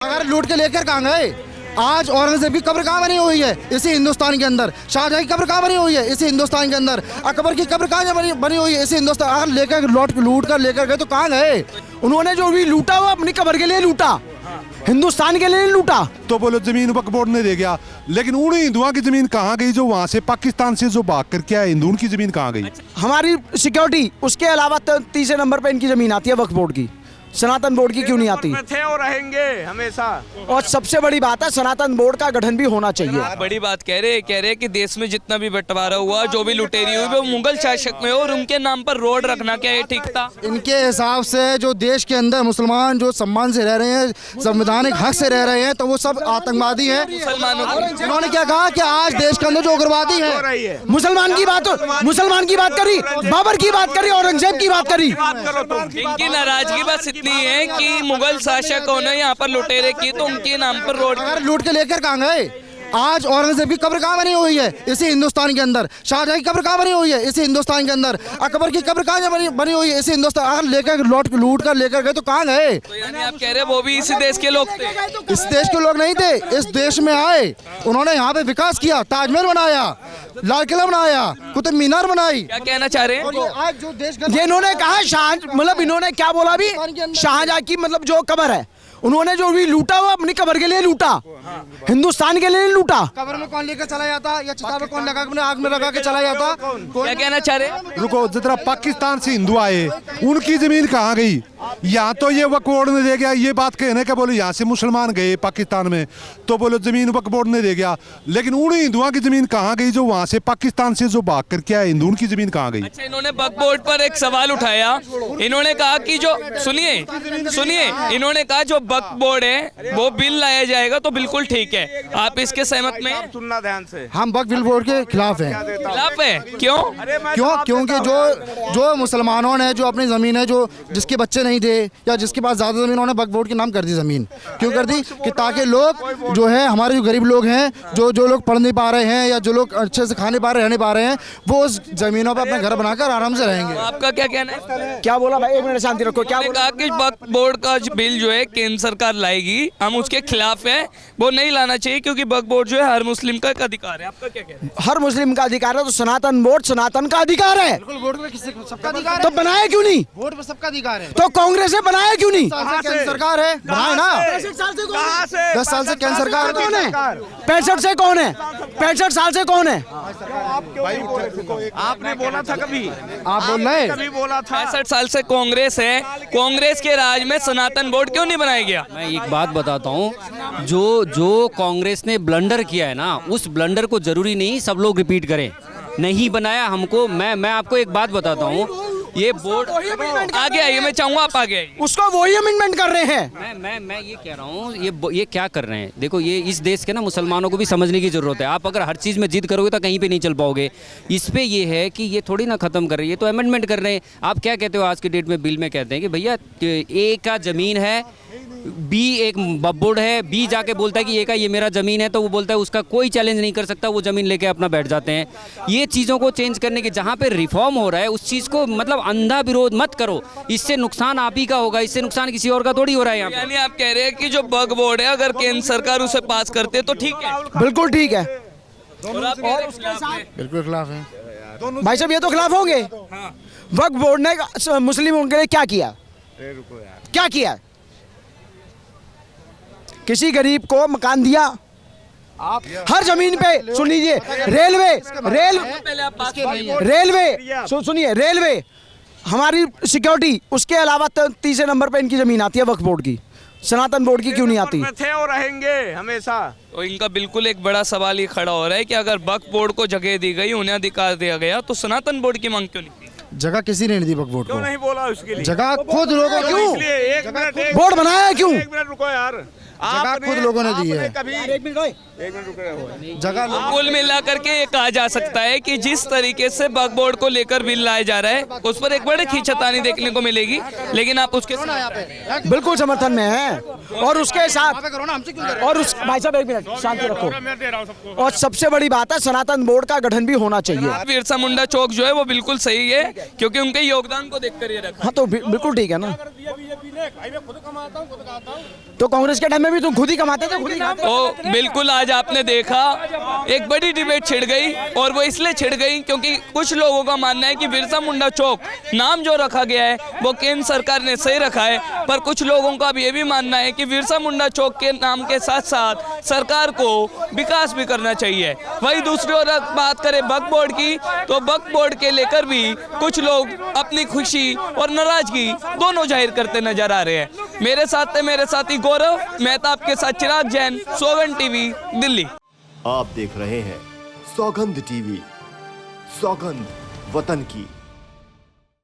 अगर लूट के लेकर कहाँ गए? आज औरंगजेब की कब्र कहाँ बनी हुई है? इसी हिंदुस्तान के अंदर। शाहजहां की कब्र कहाँ बनी हुई है? इसी हिंदुस्तान के अंदर। अकबर की कब्र कहाँ बनी हुई है? इसी हिंदुस्तान। अगर लेकर लूट कर लेकर गए तो कहाँ गए? उन्होंने जो भी लूटा वो अपनी कब्र के लिए लूटा, हिंदुस्तान के लिए लूटा। तो बोलो जमीन वक्फ बोर्ड ने दे गया, लेकिन उन हिंदुओं की जमीन कहाँ गई जो वहाँ से पाकिस्तान से जो भाग कर क्या है? हिंदुओं की जमीन कहाँ गई? हमारी सिक्योरिटी, उसके अलावा तीसरे नंबर पे इनकी जमीन आती है वक्फ बोर्ड की। सनातन बोर्ड की क्यों नहीं आती? थे और रहेंगे हमेशा। और सबसे बड़ी बात है, सनातन बोर्ड का गठन भी होना चाहिए। बड़ी बात कह रहे कि देश में जितना भी बंटवारा हुआ, जो भी लुटेरी हुई, वो मुगल शासक में हो और उनके नाम पर रोड रखना क्या ये ठीक था? इनके हिसाब से जो देश के अंदर मुसलमान जो सम्मान से रह रहे हैं, संवैधानिक हक से रह रहे हैं, तो वो सब आतंकवादी हैं। मुसलमानों को उन्होंने क्या कहा कि आज देश के अंदर जो उग्रवादी है, मुसलमान की बात करी, बाबर की बात करी, औरंगजेब की बात करी। इनकी नाराजगी बस इतनी है कि मुगल शासकों ने यहाँ पर लुटेरे की तो उनके नाम पर रोड। अगर लूट के लेकर कहाँ गए? आज औरंगजेब की कब्र कहाँ बनी हुई है? इसी हिंदुस्तान के अंदर। शाहजहां की कब्र कहाँ बनी हुई है? इसी हिंदुस्तान के अंदर। अकबर की कब्र कहाँ बनी हुई है? इसी हिंदुस्तान। अगर लेकर लूट कर लेकर गए तो कहाँ गए? तो यानी आप कह रहे वो भी इसी देश के लोग थे? इस देश के लोग नहीं थे, इस देश में आए, उन्होंने यहाँ पे विकास किया, ताजमहल बनाया, लाल किला बनाया, कुतुब मीनार बनाई। क्या कहना चाह रहे हैं? आज जो देश ये इन्होंने कहा मतलब इन्होंने क्या बोला भी, शाहजहां की मतलब जो कब्र है, उन्होंने जो भी लूटा वो अपनी कब्र के लिए लूटा, हिंदुस्तान के लिए नहीं लूटा। कब्र में कौन लेकर चला जाता या चिता में कौन लगा के आग में लगा के चला जाता? क्या कहना चाह रहे हैं? रुको, जितना पाकिस्तान से हिंदू आए उनकी जमीन कहाँ गई? यहाँ तो ये वक्फ बोर्ड ने दे गया, ये बात कहने का बोले यहाँ से मुसलमान गए पाकिस्तान में, तो बोलो जमीन वक्फ बोर्ड ने दे गया, लेकिन उन हिंदुओं की जमीन कहाँ गई जो वहाँ से पाकिस्तान से जो भाग कर क्या है? हिंदुओं की जमीन कहाँ गई? अच्छा, इन्होंने वक्फ बोर्ड पर एक सवाल उठाया। इन्होंने कहा कि जो सुनिए इन्होंने कहा जो वक्फ बोर्ड है वो बिल लाया जाएगा तो बिल्कुल ठीक है। आप इसके सहमत में? सुनना ध्यान से। हम वक्फ बोर्ड के खिलाफ हैं। खिलाफ है? क्यों? क्योंकि जो मुसलमानों ने जो अपनी जमीन है, जो जिसके बच्चे नहीं थे या जिसके पास ज्यादा जमीन, उन्होंने वक्फ बोर्ड के नाम कर दी जमीन। क्यों कर दी? कि ताकि लोग जो है, हमारे जो गरीब लोग हैं, जो लोग पढ़ नहीं पा रहे हैं या जो लोग अच्छे से खा नहीं पा रहे, रह नहीं पा रहे हैं, वो उस जमीनों पर अपना घर बनाकर आराम से रहेंगे। तो आपका क्या कहना है? क्या बोला भाई? एक मिनट शांति रखो। क्या उन्होंने कहा कि वक्फ बोर्ड का जो बिल जो है केंद्र सरकार लाएगी, हम उसके खिलाफ है, वो नहीं लाना चाहिए क्योंकि वक्फ बोर्ड जो है हर मुस्लिम का एक अधिकार है। आपका क्या कहना है? हर मुस्लिम का अधिकार है, तो सनातन बोर्ड सनातन का अधिकार है, वोट पे सबका अधिकार तो बनाया क्यों नहीं? वोट पे सबका अधिकार है। तो कांग्रेस ने बनाया क्यों नहीं? केंद्र सरकार है, बनाए ना। 10 साल से केंद्र सरकार कौन है? 65 से कौन है? 65 साल से कौन है? आपने बोला था कभी? आप बोल रहे हैं? कभी बोला था? 65 साल से कांग्रेस है, कांग्रेस के राज में सनातन बोर्ड क्यों नहीं बनाया गया? मैं एक बात बताता हूँ, जो कांग्रेस ने ब्लंडर किया है ना, उस ब्लंडर को जरूरी नहीं सब लोग रिपीट करें। नहीं बनाया हमको। मैं आपको एक बात बताता हूँ, ये बोर्ड आगे आइए, मैं चाहूंगा आप आगे आइए। उसको वही अमेंडमेंट कर रहे हैं। मैं ये कह रहा हूँ, ये क्या कर रहे हैं? देखो, ये इस देश के ना मुसलमानों को भी समझने की ज़रूरत है। आप अगर हर चीज़ में जिद करोगे तो कहीं पे नहीं चल पाओगे। इस पे ये है कि ये थोड़ी ना ख़त्म कर रही है, तो अमेंडमेंट कर रहे हैं। आप क्या कहते हो? आज के डेट में बिल में कहते हैं कि भैया ए का ज़मीन है, बी एक बोर्ड है, बी जाके बोलता है कि ए का ये मेरा ज़मीन है, तो वो बोलता है उसका कोई चैलेंज नहीं कर सकता, वो ज़मीन लेके अपना बैठ जाते हैं। ये चीज़ों को चेंज करने के, जहाँ पे रिफॉर्म हो रहा है उस चीज़ को मतलब अंधा विरोध मत करो। इससे नुकसान आप ही का होगा, इससे नुकसान किसी और का थोड़ी हो रहा है यहाँ पे। यानी आप कह रहे हैं कि जो वक्फ बोर्ड है अगर केंद्र सरकार उसे पास करते तो ठीक है? बिल्कुल ठीक है। और आप कह रहे हैं खिलाफ है? बिल्कुल खिलाफ है। भाई साहब, ये तो खिलाफ होंगे। वक्फ बोर्ड ने मुस्लिमों के लिए क्या किया? क्या किया? किसी गरीब को मकान दिया? हर जमीन पे सुन लीजिए, सुनिए, रेलवे, हमारी सिक्योरिटी, उसके अलावा तीसरे नंबर पे इनकी जमीन आती है वक्फ बोर्ड की। सनातन बोर्ड की क्यों नहीं आती? थे और रहेंगे हमेशा। तो इनका बिल्कुल एक बड़ा सवाल ये खड़ा हो रहा है कि अगर वक्फ बोर्ड को जगह दी गई, उन्हें अधिकार दिया गया, तो सनातन बोर्ड की मांग क्यों नहीं की? जगह किसी ने नहीं दी वक्फ बोर्ड क्यों को। नहीं बोला उसके लिए? जगह खुद लोगों क्यों? इसलिए एक मिनट बोर्ड बनाया क्यों? एक मिनट रुको यार। जगह खुद लोगों ने दी है। कभी एक मिनट जगह कुल मिला करके ये कहा जा सकता है कि जिस तरीके से वक्फ बोर्ड को लेकर बिल लाया जा रहा है उस पर एक बड़ी खींचतानी देखने को मिलेगी, लेकिन आप उसके बिल्कुल समर्थन में है। और उसके साथ और उस भाई साहब, एक मिनट शांति रखो। और सबसे बड़ी बात है, सनातन बोर्ड का गठन भी होना चाहिए। बिरसा मुंडा चौक जो है वो बिल्कुल सही है क्योंकि उनके योगदान को देखकर ये रखा। हाँ तो बिल्कुल ठीक है ना। तो कांग्रेस के टाइम में भी तुम खुद ही कमाते थे, खुद ही खाते थे। तो बिल्कुल आज आपने देखा एक बड़ी डिबेट छिड़ गई, और वो इसलिए छिड़ गई क्योंकि कुछ लोगों का मानना है कि बिरसा मुंडा चौक नाम जो रखा गया है वो केंद्र सरकार ने सही रखा है, पर कुछ लोगों का भी ये भी मानना है कि बिरसा मुंडा चौक के नाम के साथ साथ सरकार को विकास भी करना चाहिए। वही दूसरी ओर बात करें वक्फ बोर्ड की, तो वक्फ बोर्ड के लेकर भी कुछ लोग अपनी खुशी और नाराजगी दोनों जाहिर करते नजर आ रहे हैं। मेरे साथ थे मेरे साथी गौरव मेहता, आपके साथ चिराग जैन, सौगंध टीवी, दिल्ली। आप देख रहे हैं सौगंध टीवी, सौगंध वतन की।